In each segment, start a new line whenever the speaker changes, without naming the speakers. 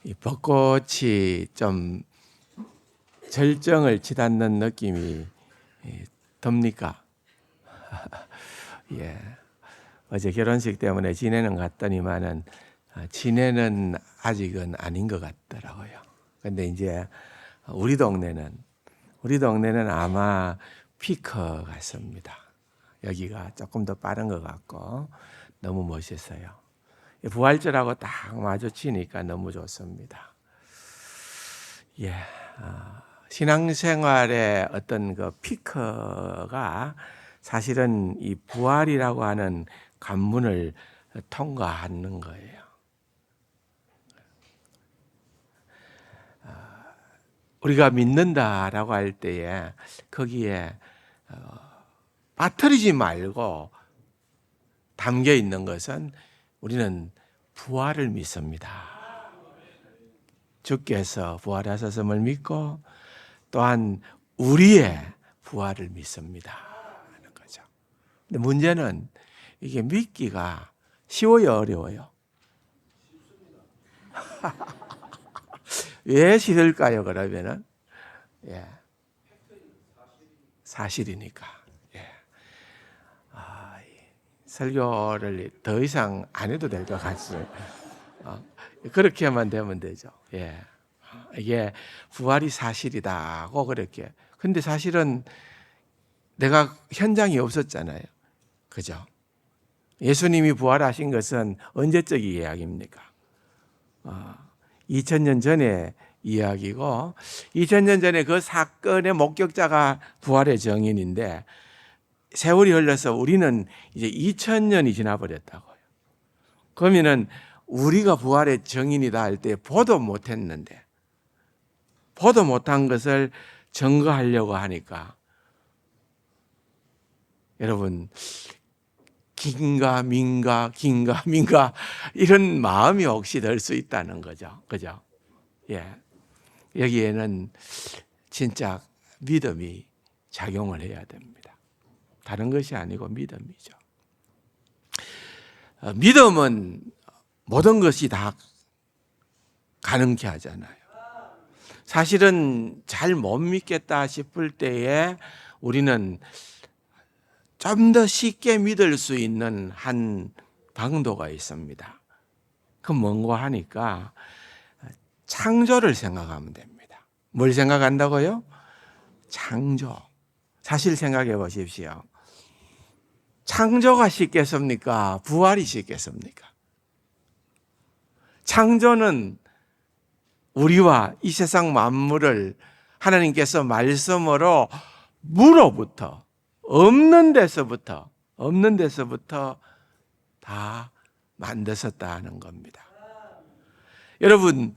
이 벚꽃이 좀 절정을 치닫는 느낌이 듭니까? 예. 어제 결혼식 때문에 진해는 갔더니만은 진해는 아직은 아닌 것 같더라고요. 근데 이제 우리 동네는 아마 피크 같습니다. 여기가 조금 더 빠른 것 같고 너무 멋있어요. 부활절하고 딱 마주치니까 너무 좋습니다. 예, 신앙생활의 어떤 그 피크가 사실은 이 부활이라고 하는 관문을 통과하는 거예요. 우리가 믿는다라고 할 때에 거기에 빠뜨리지 말고 담겨 있는 것은 우리는 부활을 믿습니다. 주께서 부활하셨음을 믿고 또한 우리의 부활을 믿습니다 하는 거죠. 근데 문제는 이게 믿기가 쉬워요, 어려워요? 왜 싫을까요? 그러면은 사실이니까. 설교를 더 이상 안 해도 될 것 같아요. 그렇게만 되면 되죠. 이게 부활이 사실이다고 그렇게. 근데 사실은 내가 현장이 없었잖아요. 그죠? 예수님이 부활하신 것은 언제적 이야기입니까? 2000년 전의 이야기고 2000년 전에 그 사건의 목격자가 부활의 증인인데 세월이 흘러서 우리는 이제 2000년이 지나버렸다고요. 그러면은 우리가 부활의 증인이다 할 때 보도 못했는데 보도 못한 것을 증거하려고 하니까 여러분 긴가 민가 이런 마음이 혹시 들 수 있다는 거죠. 그죠? 여기에는 진짜 믿음이 작용을 해야 됩니다. 다른 것이 아니고 믿음이죠. 믿음은 모든 것이 다 가능케 하잖아요. 사실은 잘 못 믿겠다 싶을 때에 우리는 좀 더 쉽게 믿을 수 있는 한 방도가 있습니다. 그 뭔가 하니까 창조를 생각하면 됩니다. 뭘 생각한다고요? 창조. 사실 생각해 보십시오. 창조가 쉽겠습니까? 부활이 쉽겠습니까? 창조는 우리와 이 세상 만물을 하나님께서 말씀으로 무로부터 없는 데서부터 다 만드셨다는 겁니다. 여러분,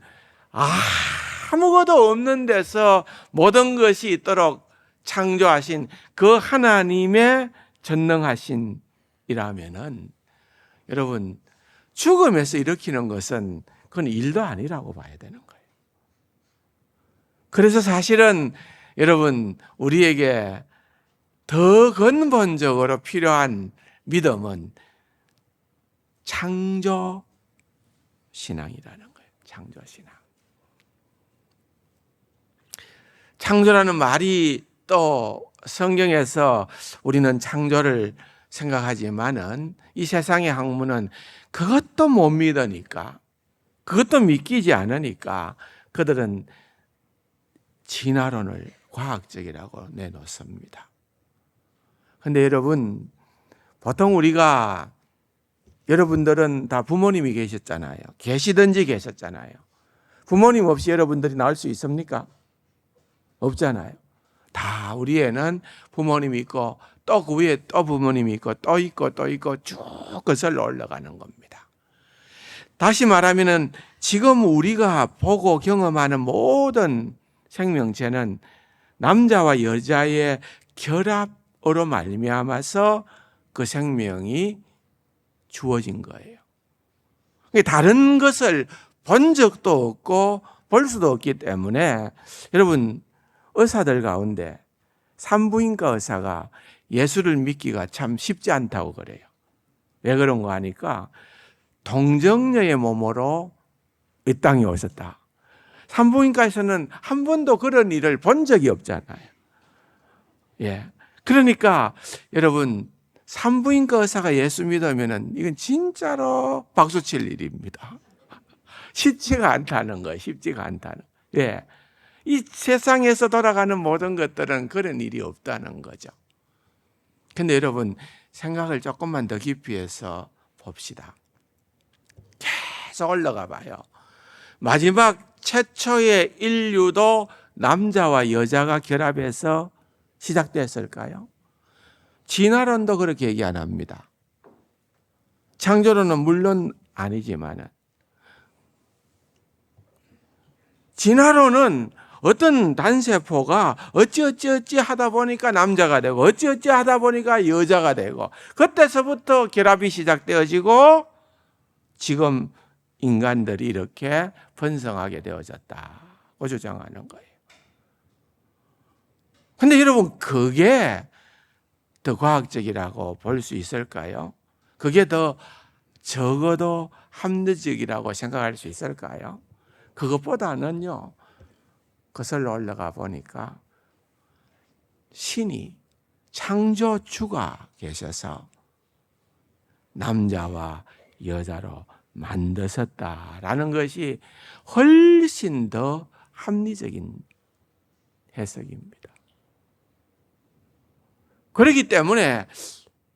아무것도 없는 데서 모든 것이 있도록 창조하신 그 하나님의 전능하신이라면은 여러분 죽음에서 일으키는 것은 그건 일도 아니라고 봐야 되는 거예요. 그래서 사실은 여러분 우리에게 더 근본적으로 필요한 믿음은 창조 신앙이라는 거예요. 창조 신앙. 창조라는 말이 또 성경에서 우리는 창조를 생각하지만은 이 세상의 학문은 그것도 못 믿으니까, 그것도 믿기지 않으니까 그들은 진화론을 과학적이라고 내놓습니다. 근데 여러분, 보통 우리가 여러분들은 다 부모님이 계셨잖아요. 계시든지 계셨잖아요. 부모님 없이 여러분들이 나올 수 있습니까? 없잖아요. 다 우리 애는 부모님이 있고 또 그 위에 또 부모님이 있고 또 있고 쭉 거슬러 올라가는 겁니다. 다시 말하면은 지금 우리가 보고 경험하는 모든 생명체는 남자와 여자의 결합으로 말미암아서 그 생명이 주어진 거예요. 다른 것을 본 적도 없고 볼 수도 없기 때문에 여러분 의사들 가운데 산부인과 의사가 예수를 믿기가 참 쉽지 않다고 그래요. 왜 그런가 하니까 동정녀의 몸으로 이 땅에 오셨다. 산부인과에서는 한 번도 그런 일을 본 적이 없잖아요. 예. 그러니까 여러분, 산부인과 의사가 예수 믿으면은 이건 진짜로 박수 칠 일입니다. 쉽지가 않다는 거예요. 쉽지가 않다는. 예. 이 세상에서 돌아가는 모든 것들은 그런 일이 없다는 거죠. 근데 여러분, 생각을 조금만 더 깊이 해서 봅시다. 계속 올라가 봐요. 마지막 최초의 인류도 남자와 여자가 결합해서 시작됐을까요? 진화론도 그렇게 얘기 안 합니다. 창조론은 물론 아니지만은, 진화론은 어떤 단세포가 어찌어찌 하다 보니까 남자가 되고 어찌어찌 하다 보니까 여자가 되고 그때서부터 결합이 시작되어지고 지금 인간들이 이렇게 번성하게 되어졌다고 주장하는 거예요. 근데 여러분, 그게 더 과학적이라고 볼 수 있을까요? 그게 더 적어도 합리적이라고 생각할 수 있을까요? 그것보다는요, 거슬러 올라가 보니까 신이 창조주가 계셔서 남자와 여자로 만드셨다라는 것이 훨씬 더 합리적인 해석입니다. 그렇기 때문에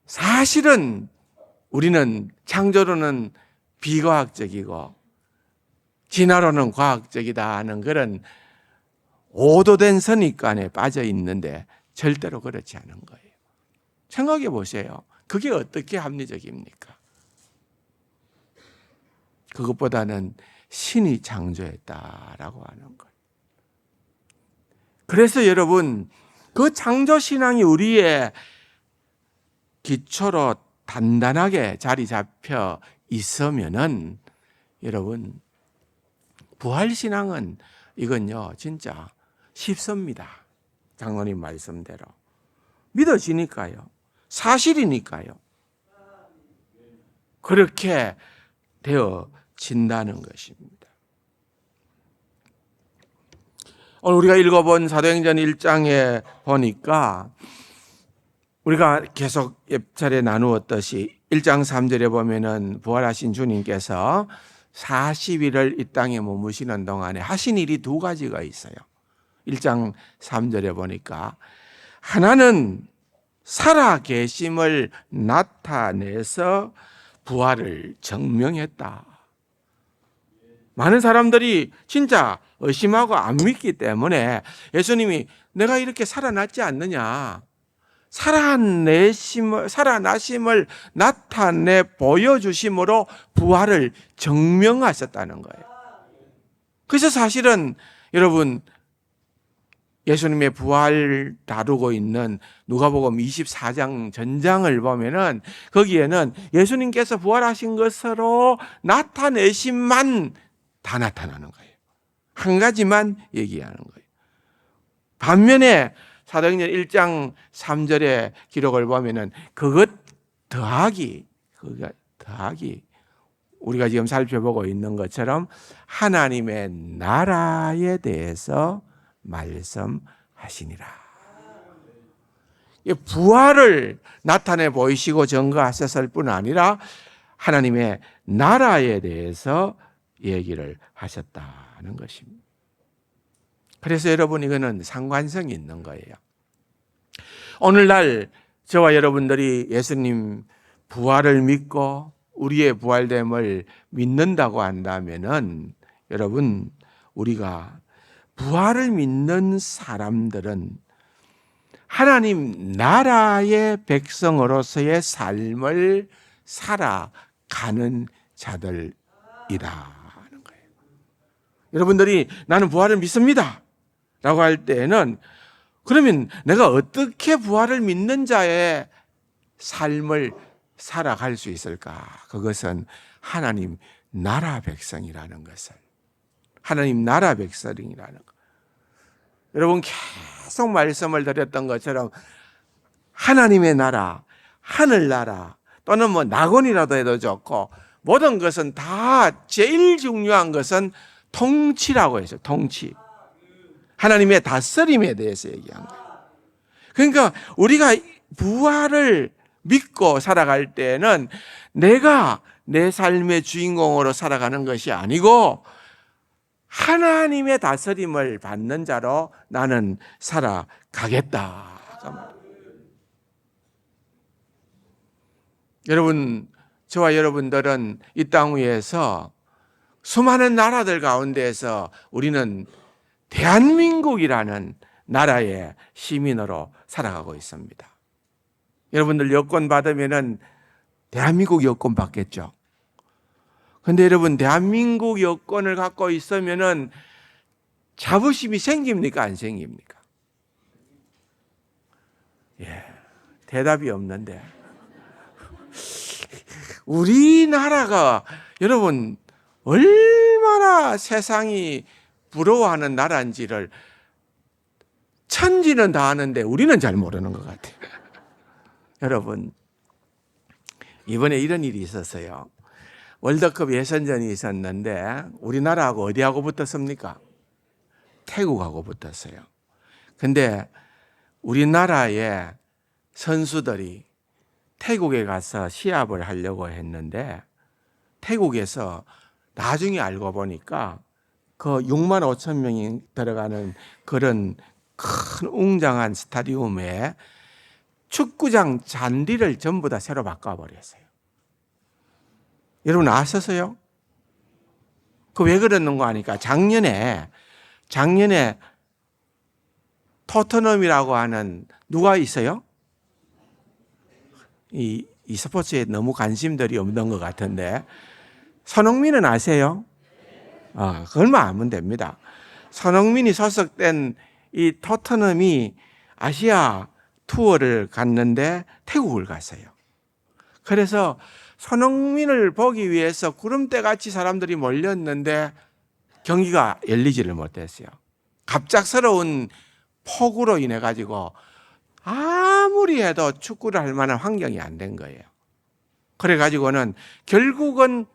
사실은 우리는 창조론은 비과학적이고 진화론은 과학적이다 하는 그런 오도된 선입관에 빠져 있는데 절대로 그렇지 않은 거예요. 생각해 보세요. 그게 어떻게 합리적입니까? 그것보다는 신이 창조했다라고 하는 거예요. 그래서 여러분, 그 창조신앙이 우리의 기초로 단단하게 자리 잡혀 있으면은 여러분, 부활신앙은 이건요 진짜 쉽습니다. 장로님 말씀대로 믿어지니까요. 사실이니까요. 그렇게 되어진다는 것입니다. 오늘 우리가 읽어본 사도행전 1장에 보니까 우리가 계속 옆차례 나누었듯이 1장 3절에 보면은 부활하신 주님께서 40일을 이 땅에 머무시는 동안에 하신 일이 두 가지가 있어요. 1장 3절에 보니까 하나는 살아 계심을 나타내서 부활을 증명했다. 많은 사람들이 진짜 의심하고 안 믿기 때문에 예수님이 내가 이렇게 살아났지 않느냐, 살아나심을 나타내 보여주심으로 부활을 증명하셨다는 거예요. 그래서 사실은 여러분, 예수님의 부활 다루고 있는 누가복음 24장 전장을 보면은 거기에는 예수님께서 부활하신 것으로 나타내심만 다 나타나는 거예요. 한 가지만 얘기하는 거예요. 반면에 사도행전 1장 3절의 기록을 보면은 그것 더하기 우리가 지금 살펴보고 있는 것처럼 하나님의 나라에 대해서 말씀하시니라. 부활을 나타내 보이시고 증거하셨을 뿐 아니라 하나님의 나라에 대해서 얘기를 하셨다는 것입니다. 그래서 여러분, 이거는 상관성이 있는 거예요. 오늘날 저와 여러분들이 예수님 부활을 믿고 우리의 부활됨을 믿는다고 한다면은 여러분, 우리가 부활을 믿는 사람들은 하나님 나라의 백성으로서의 삶을 살아가는 자들이라는 거예요. 여러분들이 나는 부활을 믿습니다 라고 할 때에는 그러면 내가 어떻게 부활을 믿는 자의 삶을 살아갈 수 있을까? 그것은 하나님 나라 백성이라는 것을, 하나님 나라 백성이라는 것. 여러분, 계속 말씀을 드렸던 것처럼 하나님의 나라, 하늘나라 또는 낙원이라도 해도 좋고 모든 것은 다 제일 중요한 것은 통치라고 했어요. 통치. 하나님의 다스림에 대해서 얘기한 거예요. 그러니까 우리가 부활을 믿고 살아갈 때는 내가 내 삶의 주인공으로 살아가는 것이 아니고 하나님의 다스림을 받는 자로 나는 살아가겠다. 여러분, 저와 여러분들은 이 땅 위에서 수많은 나라들 가운데에서 우리는 대한민국이라는 나라의 시민으로 살아가고 있습니다. 여러분들 여권 받으면은 대한민국 여권 받겠죠. 근데 여러분, 대한민국 여권을 갖고 있으면은 자부심이 생깁니까? 안 생깁니까? 예, 대답이 없는데. 우리나라가 여러분 얼마나 세상이 부러워하는 나라인지를 천지는 다 아는데 우리는 잘 모르는 것 같아요. 여러분, 이번에 이런 일이 있었어요. 월드컵 예선전이 있었는데 우리나라하고 어디하고 붙었습니까? 태국하고 붙었어요. 근데 우리나라의 선수들이 태국에 가서 시합을 하려고 했는데 태국에서 나중에 알고 보니까 그 6만 5천 명이 들어가는 그런 큰 웅장한 스타디움에 축구장 잔디를 전부 다 새로 바꿔버렸어요. 여러분 아셨어요? 그 왜 그러는가 하니까 작년에 토트넘이라고 하는 누가 있어요? 이 스포츠에 너무 관심들이 없는 것 같은데 손흥민은 아세요? 그걸만 알면 됩니다. 손흥민이 소속된 이 토트넘이 아시아 투어를 갔는데 태국을 갔어요. 그래서 손흥민을 보기 위해서 구름대같이 사람들이 몰렸는데 경기가 열리지를 못했어요. 갑작스러운 폭우로 인해 가지고 아무리 해도 축구를 할 만한 환경이 안 된 거예요. 그래 가지고는 결국은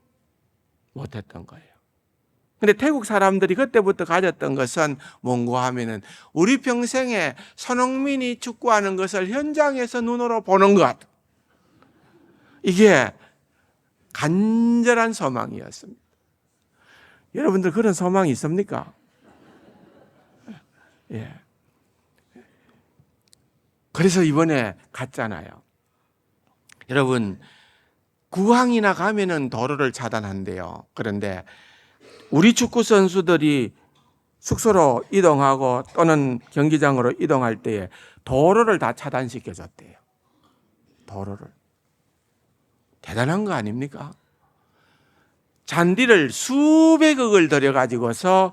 못했던 거예요. 근데 태국 사람들이 그때부터 가졌던 것은 뭔가 하면은 우리 평생에 손흥민이 축구하는 것을 현장에서 눈으로 보는 것. 이게 간절한 소망이었습니다. 여러분들 그런 소망이 있습니까? 예. 그래서 이번에 갔잖아요. 여러분, 구항이나 가면은 도로를 차단한대요. 그런데 우리 축구 선수들이 숙소로 이동하고 또는 경기장으로 이동할 때에 도로를 다 차단시켜 줬대요. 도로를. 대단한 거 아닙니까? 잔디를 수백억을 들여 가지고서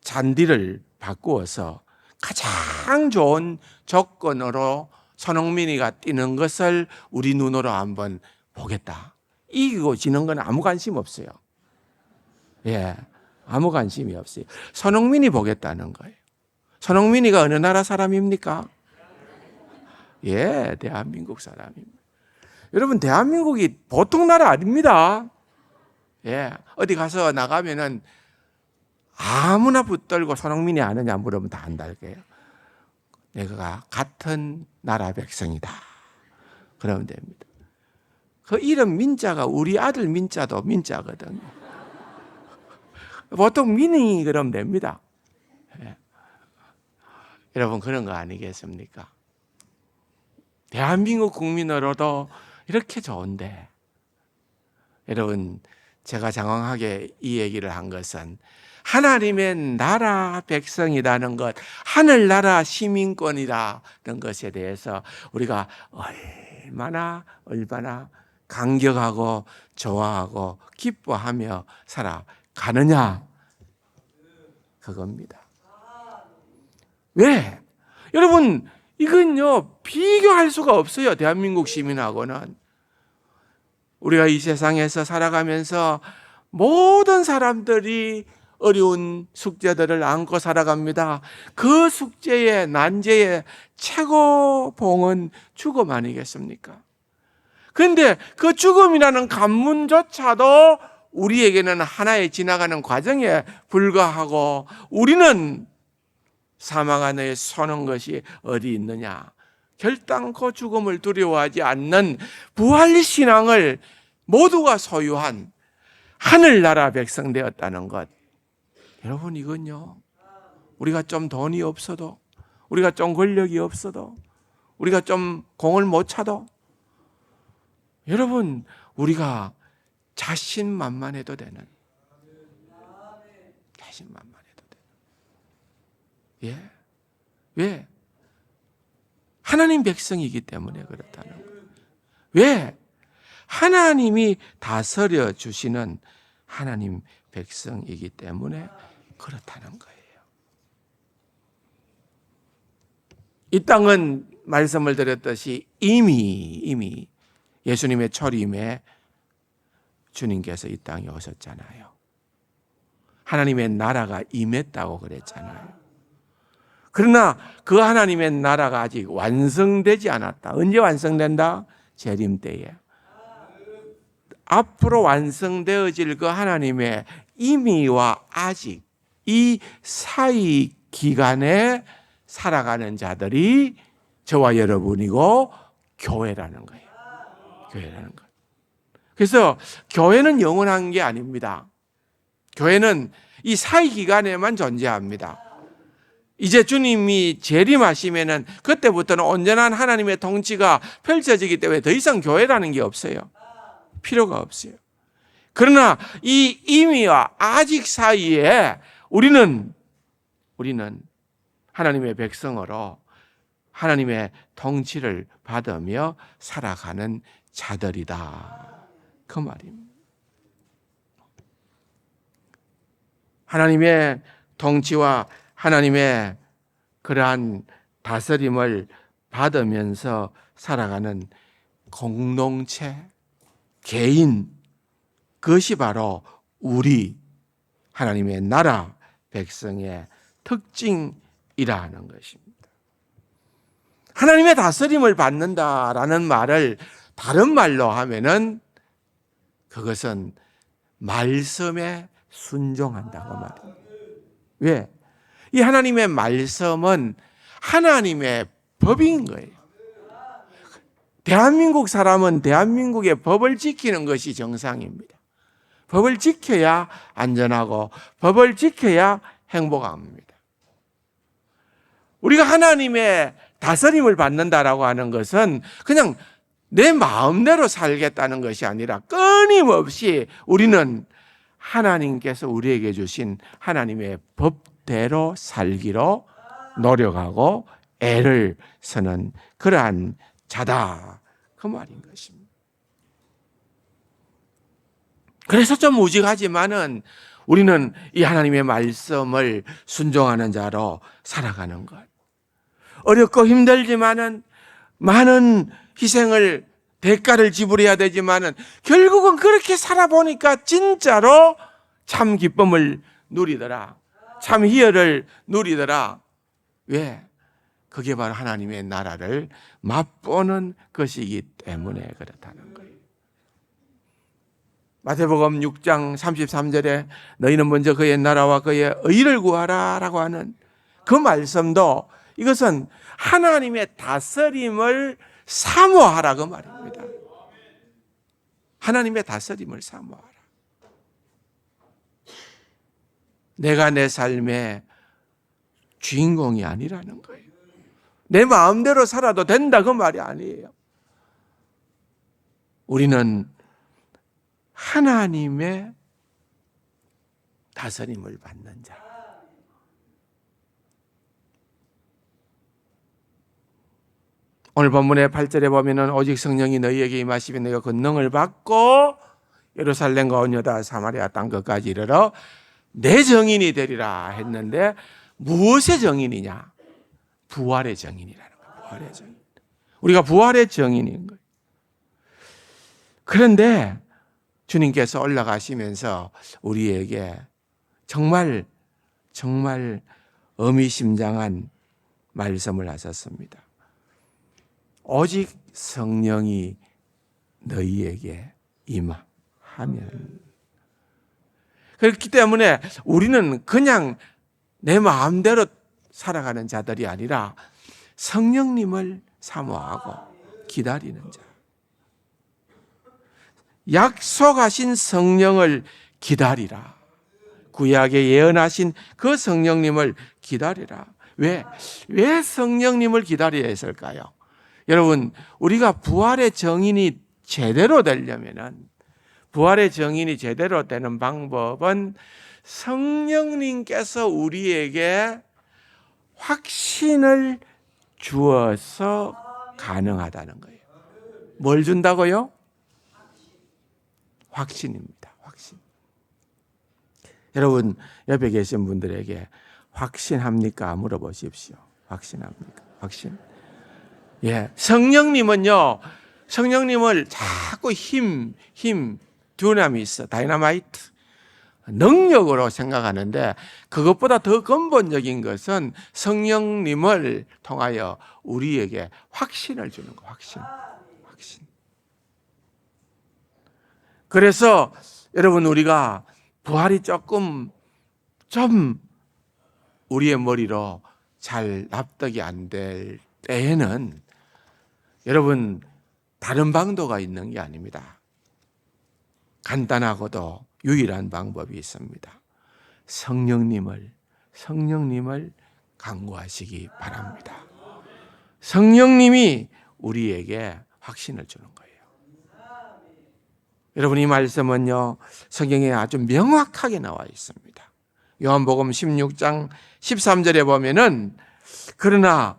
잔디를 바꾸어서 가장 좋은 조건으로 손흥민이가 뛰는 것을 우리 눈으로 한번 보겠다. 이기고 지는 건 아무 관심 없어요. 예, 아무 관심이 없어요. 손흥민이 보겠다는 거예요. 손흥민이가 어느 나라 사람입니까? 예, 대한민국 사람입니다. 여러분, 대한민국이 보통 나라 아닙니다. 예, 어디 가서 나가면은 아무나 붙들고 손흥민이 아느냐 물으면 다 안다 거예요. 내가 같은 나라 백성이다. 그러면 됩니다. 그 이름 민자가 우리 아들 민자도 민자거든요. 보통 민이 그러면 됩니다. 예. 여러분 그런 거 아니겠습니까? 대한민국 국민으로도 이렇게 좋은데 여러분 제가 장황하게 이 얘기를 한 것은 하나님의 나라 백성이라는 것, 하늘나라 시민권이라는 것에 대해서 우리가 얼마나 감격하고 좋아하고 기뻐하며 살아가느냐 그겁니다. 왜? 여러분 이건요 비교할 수가 없어요. 대한민국 시민하고는. 우리가 이 세상에서 살아가면서 모든 사람들이 어려운 숙제들을 안고 살아갑니다. 그 숙제의 난제의 최고봉은 죽음 아니겠습니까? 그런데 그 죽음이라는 관문조차도 우리에게는 하나의 지나가는 과정에 불과하고 우리는 사망 안에 서는 것이 어디 있느냐? 결단코 죽음을 두려워하지 않는 부활신앙을 모두가 소유한 하늘나라 백성 되었다는 것. 여러분, 이건요, 우리가 좀 돈이 없어도, 우리가 좀 권력이 없어도, 우리가 좀 공을 못 차도, 여러분, 우리가 자신만만해도 되는, 자신만만해도 되는. 예. 왜? 하나님 백성이기 때문에 그렇다는 거예요. 왜? 하나님이 다스려 주시는 하나님 백성이기 때문에 그렇다는 거예요. 이 땅은 말씀을 드렸듯이 이미 예수님의 초림에 주님께서 이 땅에 오셨잖아요. 하나님의 나라가 임했다고 그랬잖아요. 그러나 그 하나님의 나라가 아직 완성되지 않았다. 언제 완성된다? 재림 때에. 앞으로 완성되어질 그 하나님의 임의와 아직 이 사이 기간에 살아가는 자들이 저와 여러분이고 교회라는 거예요. 교회라는 것. 그래서 교회는 영원한 게 아닙니다. 교회는 이 사이 기간에만 존재합니다. 이제 주님이 재림하시면은 그때부터는 온전한 하나님의 통치가 펼쳐지기 때문에 더 이상 교회라는 게 없어요. 필요가 없어요. 그러나 이 임의와 아직 사이에 우리는 하나님의 백성으로 하나님의 통치를 받으며 살아가는 자들이다. 그 말입니다. 하나님의 통치와 하나님의 그러한 다스림을 받으면서 살아가는 공동체, 개인, 그것이 바로 우리 하나님의 나라 백성의 특징이라는 것입니다. 하나님의 다스림을 받는다라는 말을 다른 말로 하면은 그것은 말씀에 순종한다고 말합니다. 왜? 이 하나님의 말씀은 하나님의 법인 거예요. 대한민국 사람은 대한민국의 법을 지키는 것이 정상입니다. 법을 지켜야 안전하고 법을 지켜야 행복합니다. 우리가 하나님의 다스림을 받는다라고 하는 것은 그냥 내 마음대로 살겠다는 것이 아니라 끊임없이 우리는 하나님께서 우리에게 주신 하나님의 법대로 살기로 노력하고 애를 쓰는 그러한 자다. 그 말인 것입니다. 그래서 좀 무직하지만은 우리는 이 하나님의 말씀을 순종하는 자로 살아가는 것. 어렵고 힘들지만은 많은 희생을 대가를 지불해야 되지만은 결국은 그렇게 살아보니까 진짜로 참 기쁨을 누리더라. 참 희열을 누리더라. 왜? 그게 바로 하나님의 나라를 맛보는 것이기 때문에 그렇다는 거예요. 마태복음 6장 33절에 너희는 먼저 그의 나라와 그의 의를 구하라 라고 하는 그 말씀도 이것은 하나님의 다스림을 사모하라 그 말입니다. 하나님의 다스림을 사모하라. 내가 내 삶의 주인공이 아니라는 거예요. 내 마음대로 살아도 된다 그 말이 아니에요. 우리는 하나님의 다스림을 받는 자. 오늘 본문의 8절에 보면은 오직 성령이 너희에게 임하시면 너희가 권능을 받고 예루살렘과 온 유다 사마리아 땅 끝까지 이르러 내 정인이 되리라 했는데 무엇의 정인이냐? 부활의 정인이라는 거예요. 부활의 정인. 우리가 부활의 정인인 거예요. 그런데 주님께서 올라가시면서 우리에게 정말 의미심장한 말씀을 하셨습니다. 오직 성령이 너희에게 임하면. 그렇기 때문에 우리는 그냥 내 마음대로 살아가는 자들이 아니라 성령님을 사모하고 기다리는 자. 약속하신 성령을 기다리라. 구약에 예언하신 그 성령님을 기다리라. 왜 성령님을 기다려야 했을까요? 여러분, 우리가 부활의 정인이 제대로 되려면은, 부활의 정인이 제대로 되는 방법은 성령님께서 우리에게 확신을 주어서 가능하다는 거예요. 뭘 준다고요? 확신입니다. 확신. 여러분, 옆에 계신 분들에게 확신합니까? 물어보십시오. 확신합니까? 확신. 예. 성령님은요, 성령님을 자꾸 듀나미스, 다이너마이트, 능력으로 생각하는데, 그것보다 더 근본적인 것은 성령님을 통하여 우리에게 확신을 주는 거, 확신. 그래서 여러분, 우리가 부활이 좀 우리의 머리로 잘 납득이 안 될 때에는 여러분, 다른 방도가 있는 게 아닙니다. 간단하고도 유일한 방법이 있습니다. 성령님을 간구하시기 바랍니다. 성령님이 우리에게 확신을 주는 거예요. 여러분, 이 말씀은요, 성경에 아주 명확하게 나와 있습니다. 요한복음 16장 13절에 보면은, 그러나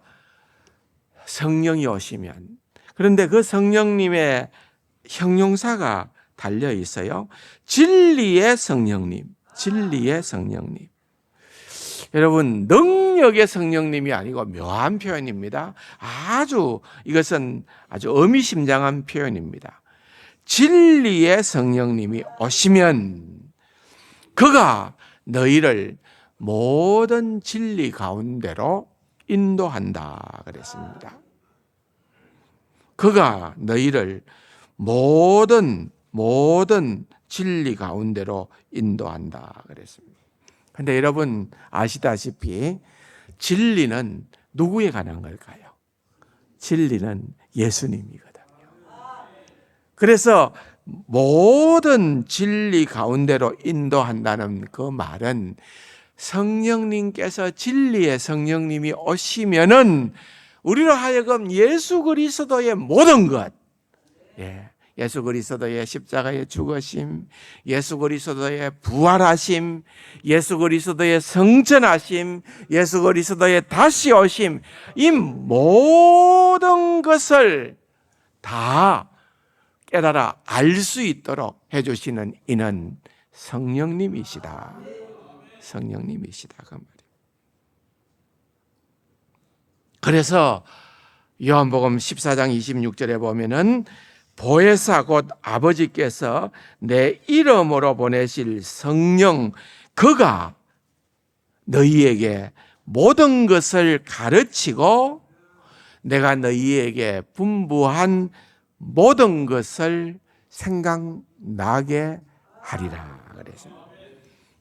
성령이 오시면, 그런데 그 성령님의 형용사가 달려 있어요. 진리의 성령님. 여러분, 능력의 성령님이 아니고 묘한 표현입니다. 이것은 아주 의미심장한 표현입니다. 진리의 성령님이 오시면 그가 너희를 모든 진리 가운데로 인도한다 그랬습니다. 그가 너희를 모든 진리 가운데로 인도한다 그랬습니다. 그런데 여러분 아시다시피 진리는 누구에 관한 걸까요? 진리는 예수님이거든요. 그래서 모든 진리 가운데로 인도한다는 그 말은 성령님께서, 진리의 성령님이 오시면은 우리로 하여금 예수 그리스도의 모든 것, 예수 그리스도의 십자가의 죽으심, 예수 그리스도의 부활하심, 예수 그리스도의 성전하심, 예수 그리스도의 다시 오심, 이 모든 것을 다 깨달아 알 수 있도록 해주시는 이는 성령님이시다. 성령님이시다. 그 말이에요. 그래서 요한복음 14장 26절에 보면은 보혜사 곧 아버지께서 내 이름으로 보내실 성령, 그가 너희에게 모든 것을 가르치고 내가 너희에게 분부한 모든 것을 생각나게 하리라 그랬어요.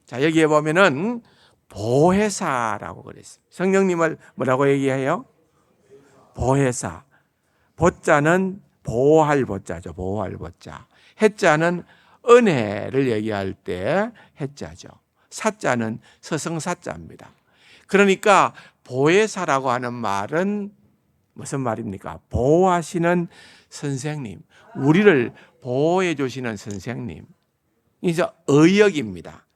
자, 여기에 보면은 보혜사라고 그랬어요. 성령님을 뭐라고 얘기해요? 보혜사. 보자는 보호할 보자죠. 보호할 보자. 해자는 은혜를 얘기할 때 해자죠. 사자는 서성사자입니다. 그러니까 보혜사라고 하는 말은 무슨 말입니까? 보호하시는 선생님, 우리를 보호해 주시는 선생님. 이제 의역입니다.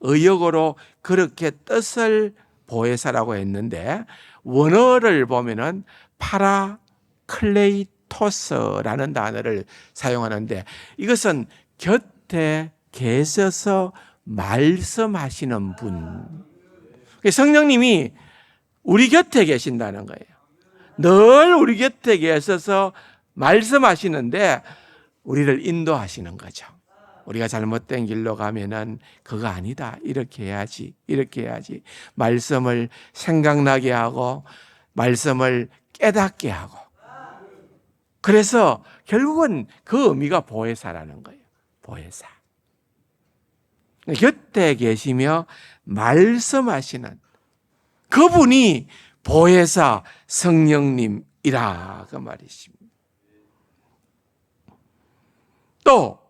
의역으로 그렇게 뜻을 보혜사라고 했는데 원어를 보면은 파라클레이토스라는 단어를 사용하는데 이것은 곁에 계셔서 말씀하시는 분. 성령님이 우리 곁에 계신다는 거예요. 늘 우리 곁에 계셔서 말씀하시는데 우리를 인도하시는 거죠. 우리가 잘못된 길로 가면은 그거 아니다. 이렇게 해야지. 이렇게 해야지. 말씀을 생각나게 하고 말씀을 깨닫게 하고 그래서 결국은 그 의미가 보혜사라는 거예요. 보혜사. 곁에 계시며 말씀하시는 그분이 보혜사 성령님이라 그 말이십니다. 또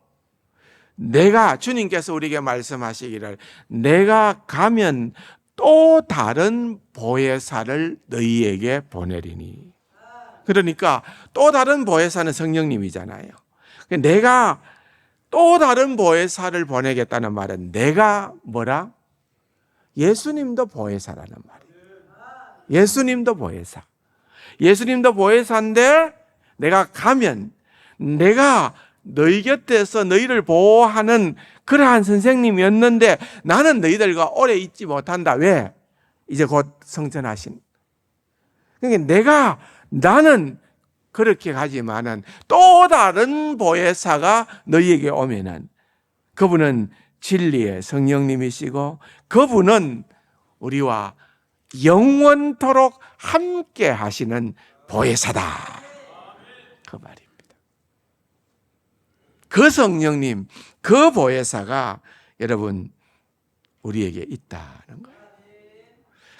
내가 주님께서 우리에게 말씀하시기를 내가 가면 또 다른 보혜사를 너희에게 보내리니. 그러니까 또 다른 보혜사는 성령님이잖아요. 내가 또 다른 보혜사를 보내겠다는 말은 내가 뭐라? 예수님도 보혜사라는 말이에요. 예수님도 보혜사. 예수님도 보혜사인데 내가 가면 내가 너희 곁에서 너희를 보호하는 그러한 선생님이었는데 나는 너희들과 오래 있지 못한다. 왜? 이제 곧 성천하신. 그러니까 나는 그렇게 가지만은 또 다른 보혜사가 너희에게 오면은 그분은 진리의 성령님이시고 그분은 우리와 영원토록 함께 하시는 보혜사다. 그 말입니다. 그 성령님, 그 보혜사가 여러분 우리에게 있다는 거예요.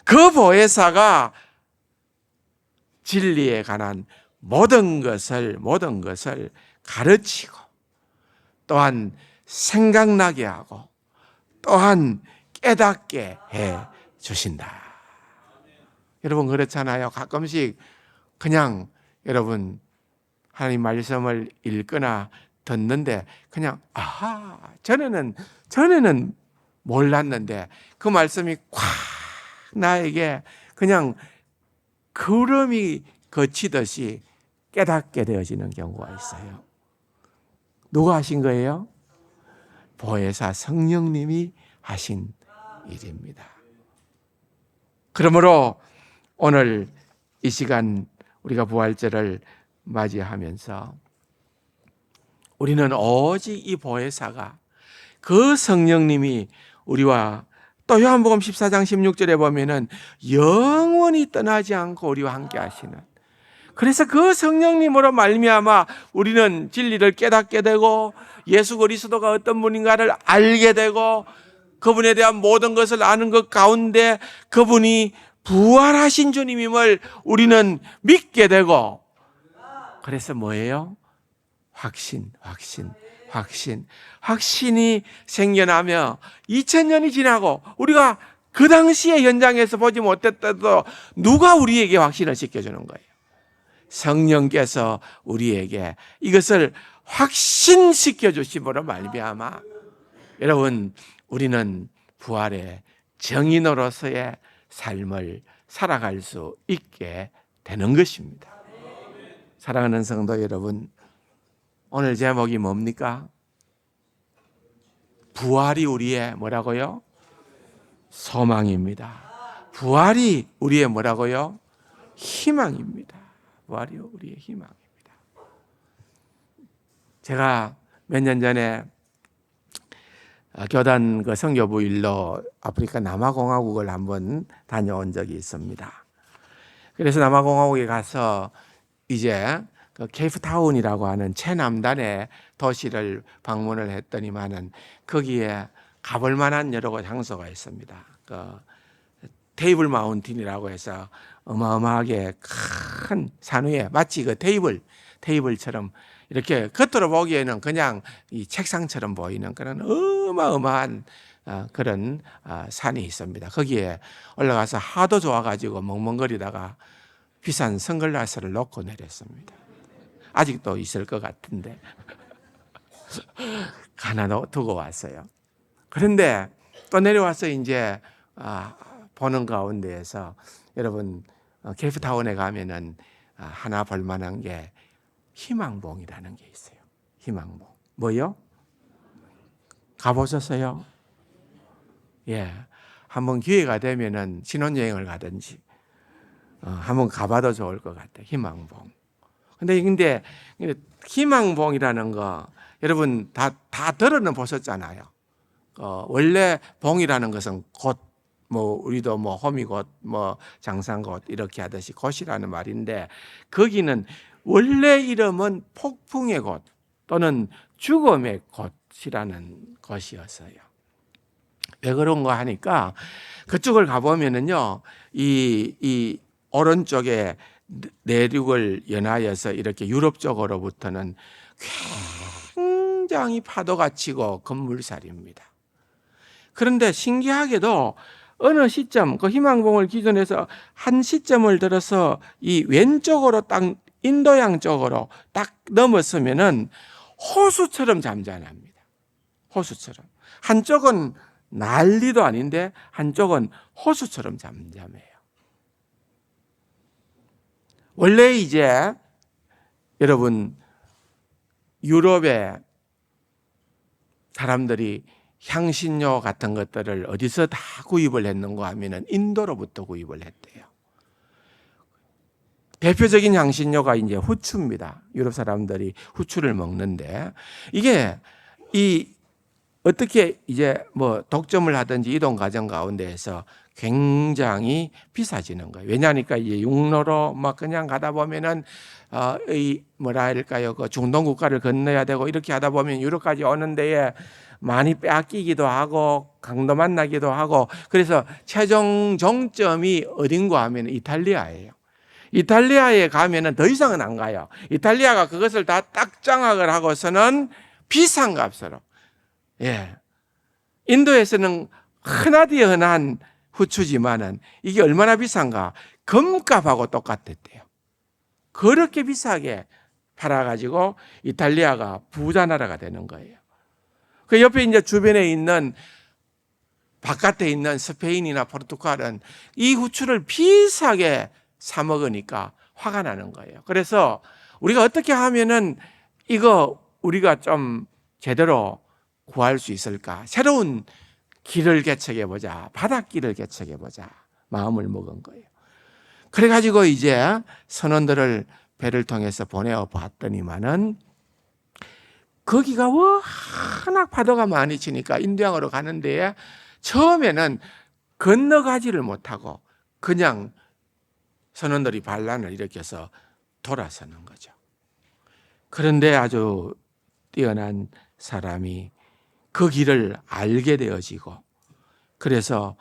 그 보혜사가 진리에 관한 모든 것을 가르치고 또한 생각나게 하고 또한 깨닫게 해 주신다. 여러분 그렇잖아요. 가끔씩 그냥 여러분 하나님 말씀을 읽거나 듣는데 그냥 전에는 몰랐는데 그 말씀이 콱 나에게 그냥 구름이 거치듯이 깨닫게 되어지는 경우가 있어요. 누가 하신 거예요? 보혜사 성령님이 하신 일입니다. 그러므로 오늘 이 시간 우리가 부활절을 맞이하면서 우리는 오직 이 보혜사가 그 성령님이 우리와 또 요한복음 14장 16절에 보면은 영원히 떠나지 않고 우리와 함께 하시는, 그래서 그 성령님으로 말미암아 우리는 진리를 깨닫게 되고 예수 그리스도가 어떤 분인가를 알게 되고 그분에 대한 모든 것을 아는 것 가운데 그분이 부활하신 주님임을 우리는 믿게 되고, 그래서 뭐예요? 확신이 생겨나며 2000년이 지나고 우리가 그 당시에 현장에서 보지 못했다도 누가 우리에게 확신을 시켜주는 거예요? 성령께서 우리에게 이것을 확신시켜 주심으로 말미암아 여러분 우리는 부활의 증인으로서의 삶을 살아갈 수 있게 되는 것입니다. 사랑하는 성도 여러분, 오늘 제목이 뭡니까? 부활이 우리의 뭐라고요? 소망입니다. 부활이 우리의 뭐라고요? 희망입니다. 부활이 우리의 희망입니다. 제가 몇 년 전에 교단 그 선교부 일로 아프리카 남아공화국을 한번 다녀온 적이 있습니다. 그래서 남아공화국에 가서 이제 그 케이프타운이라고 하는 최남단의 도시를 방문을 했더니만은 거기에 가볼 만한 여러 장소가 있습니다. 그 테이블 마운틴이라고 해서 어마어마하게 큰 산 위에 마치 그 테이블처럼 이렇게 겉으로 보기에는 그냥 이 책상처럼 보이는 그런 어마어마한 그런 산이 있습니다. 거기에 올라가서 하도 좋아가지고 멍멍거리다가 비싼 선글라스를 놓고 내렸습니다. 아직도 있을 것 같은데 하나 두고 왔어요. 그런데 또 내려와서 이제 보는 가운데에서 여러분 케이프타운에 가면은 하나 볼 만한 게 희망봉이라는 게 있어요. 희망봉. 뭐요? 가보셨어요? 예. 한번 기회가 되면은 신혼여행을 가든지 한번 가봐도 좋을 것 같아요. 희망봉. 근데 희망봉이라는 거 여러분 다 들어는 보셨잖아요. 원래 봉이라는 것은 곧 우리도 홈이곧 장상곧 이렇게 하듯이 곧이라는 말인데 거기는 원래 이름은 폭풍의 곳 또는 죽음의 곳이라는 것이었어요. 왜 그런가 하니까 그쪽을 가보면은요, 이 오른쪽에 내륙을 연하여서 이렇게 유럽 쪽으로부터는 굉장히 파도가 치고 급물살입니다. 그런데 신기하게도 어느 시점, 그 희망봉을 기준해서 한 시점을 들어서 이 왼쪽으로 딱 인도양 쪽으로 딱 넘었으면은 호수처럼 잠잠합니다. 호수처럼. 한쪽은 난리도 아닌데 한쪽은 호수처럼 잠잠해요. 원래 이제 여러분 유럽의 사람들이 향신료 같은 것들을 어디서 다 구입을 했는가 하면은 인도로부터 구입을 했대요. 대표적인 향신료가 이제 후추입니다. 유럽 사람들이 후추를 먹는데 이게 어떻게 이제 뭐 독점을 하든지 이동 과정 가운데에서 굉장히 비싸지는 거예요. 왜냐하니까 이제 육로로 막 그냥 가다 보면은 이 뭐라 할까요? 그 중동 국가를 건너야 되고 이렇게 하다 보면 유럽까지 오는 데에 많이 빼앗기기도 하고 강도 만나기도 하고 그래서 최종 정점이 어딘가 하면 이탈리아예요. 이탈리아에 가면은 더 이상은 안 가요. 이탈리아가 그것을 다 딱 장악을 하고서는 비싼 값으로. 예. 인도에서는 흔하디 흔한 후추지만은 이게 얼마나 비싼가? 금값하고 똑같았대요. 그렇게 비싸게 팔아가지고 이탈리아가 부자 나라가 되는 거예요. 그 옆에 이제 주변에 있는 바깥에 있는 스페인이나 포르투갈은 이 후추를 비싸게 사 먹으니까 화가 나는 거예요. 그래서 우리가 어떻게 하면은 이거 우리가 좀 제대로 구할 수 있을까? 새로운 길을 개척해 보자. 바닷길을 개척해 보자. 마음을 먹은 거예요. 그래가지고 이제 선원들을 배를 통해서 보내어 봤더니만은 거기가 워낙 파도가 많이 치니까 인도양으로 가는 데에 처음에는 건너가지를 못하고 그냥 선원들이 반란을 일으켜서 돌아서는 거죠. 그런데 아주 뛰어난 사람이 그 길을 알게 되어지고 그래서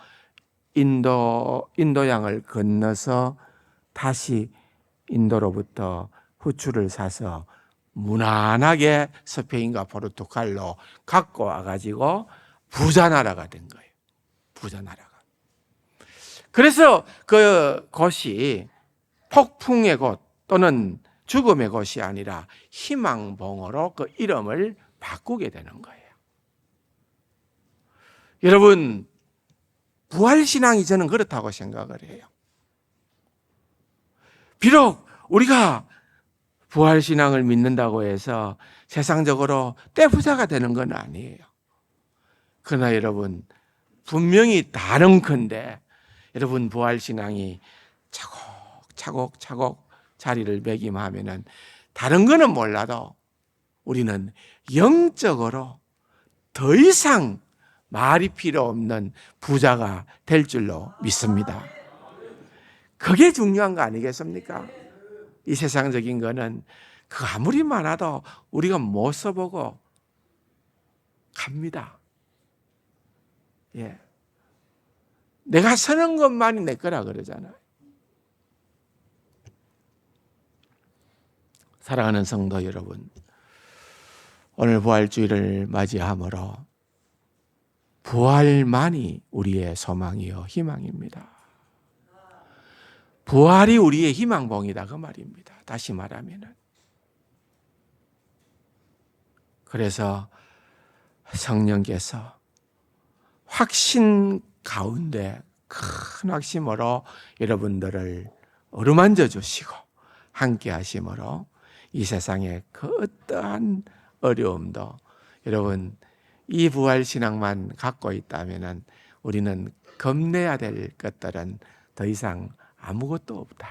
인도양을 건너서 다시 인도로부터 후추를 사서 무난하게 스페인과 포르투갈로 갖고 와가지고 부자 나라가 된 거예요. 부자 나라가. 그래서 그 곳이 폭풍의 곳 또는 죽음의 곳이 아니라 희망봉으로 그 이름을 바꾸게 되는 거예요. 여러분, 부활신앙이 저는 그렇다고 생각을 해요. 비록 우리가 부활신앙을 믿는다고 해서 세상적으로 떼부자가 되는 건 아니에요. 그러나 여러분, 분명히 다른건데 여러분 부활신앙이 차곡차곡 자리를 매김하면은 다른 거는 몰라도 우리는 영적으로 더 이상 말이 필요 없는 부자가 될 줄로 믿습니다. 그게 중요한 거 아니겠습니까? 이 세상적인 거는 그 아무리 많아도 우리가 못 써보고 갑니다. 예. 내가 서는 것만이 내 거라 그러잖아요. 사랑하는 성도 여러분, 오늘 부활주일을 맞이함으로 부활만이 우리의 소망이요 희망입니다. 부활이 우리의 희망봉이다 그 말입니다. 다시 말하면은. 그래서 성령께서 확신 가운데 큰 확심으로 여러분들을 어루만져 주시고 함께 하심으로 이 세상의 그 어떠한 어려움도 여러분 이 부활신앙만 갖고 있다면 우리는 겁내야 될 것들은 더 이상 아무것도 없다.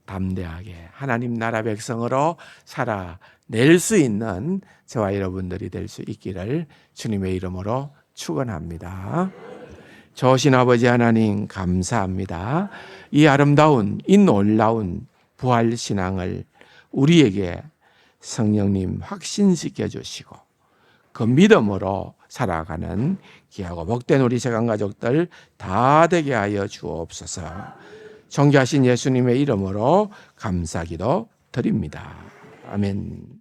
담대하게 하나님 나라 백성으로 살아낼 수 있는 저와 여러분들이 될 수 있기를 주님의 이름으로 축원합니다. 좋으신 아버지 하나님 감사합니다. 이 아름다운 이 놀라운 부활 신앙을 우리에게 성령님 확신시켜 주시고 그 믿음으로 살아가는 귀하고 복된 우리 세간가족들 다 되게 하여 주옵소서. 존귀하신 예수님의 이름으로 감사기도 드립니다. 아멘.